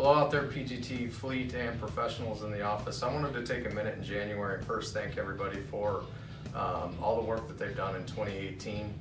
Hello out there, PGT fleet and professionals in the office. I wanted to take a minute in January and first thank everybody for all the work that they've done in 2018.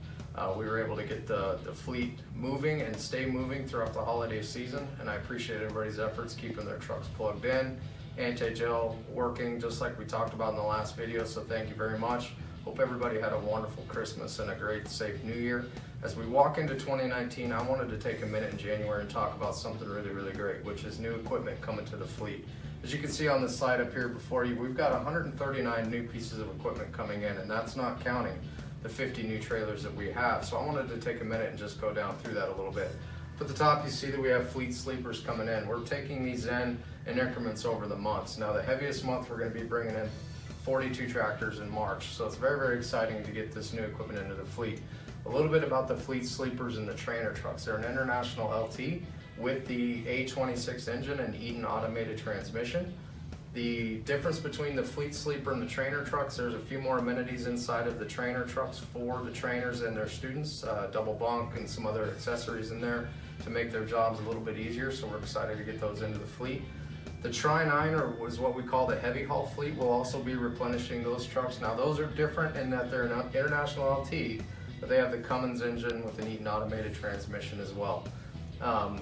We were able to get the fleet moving and stay moving throughout the holiday season, and I appreciate everybody's efforts keeping their trucks plugged in, anti-gel working just like we talked about in the last video, so thank you very much. Hope everybody had a wonderful Christmas and a great, safe New Year. As we walk into 2019, I wanted to take a minute in January and talk about something really, really great, which is new equipment coming to the fleet. As you can see on this slide up here before you, we've got 139 new pieces of equipment coming in, and that's not counting the 50 new trailers that we have. So I wanted to take a minute and just go down through that a little bit. At the top, you see that we have fleet sleepers coming in. We're taking these in increments over the months. Now, the heaviest month we're going to be bringing in 42 tractors in March. So it's very, very exciting to get this new equipment into the fleet. A little bit about the fleet sleepers and the trainer trucks. They're an international LT with the A26 engine and Eaton automated transmission. The difference between the fleet sleeper and the trainer trucks, there's a few more amenities inside of the trainer trucks for the trainers and their students, double bunk and some other accessories in there to make their jobs a little bit easier, so we're excited to get those into the fleet. The Tri-9, or is what we call the heavy haul fleet, will also be replenishing those trucks. Now those are different in that they're an international LT, but they have the Cummins engine with an Eaton automated transmission as well.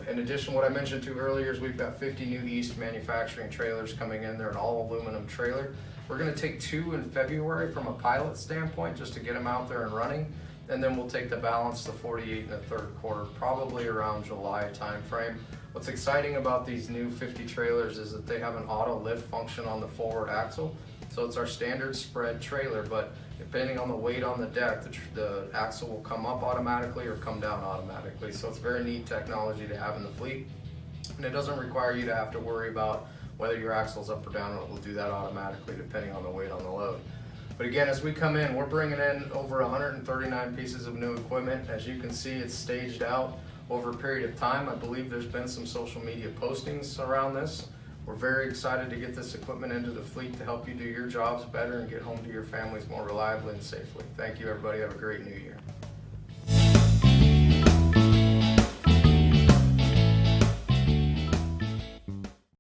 In addition, what I mentioned to earlier is we've got 50 new East manufacturing trailers coming in. They're an all aluminum trailer. We're going to take 2 in February from a pilot standpoint just to get them out there and running, and then we'll take the balance, the 48 in the third quarter, probably around July timeframe. What's exciting about these new 50 trailers is that they have an auto lift function on the forward axle. So it's our standard spread trailer, but depending on the weight on the deck, the axle will come up automatically or come down automatically. So it's very neat technology to have in the fleet. And it doesn't require you to have to worry about whether your axle's up or down. It will do that automatically depending on the weight on the load. But again, as we come in, we're bringing in over 139 pieces of new equipment. As you can see, it's staged out over a period of time. I believe there's been some social media postings around this. We're very excited to get this equipment into the fleet to help you do your jobs better and get home to your families more reliably and safely. Thank you, everybody. Have a great New Year.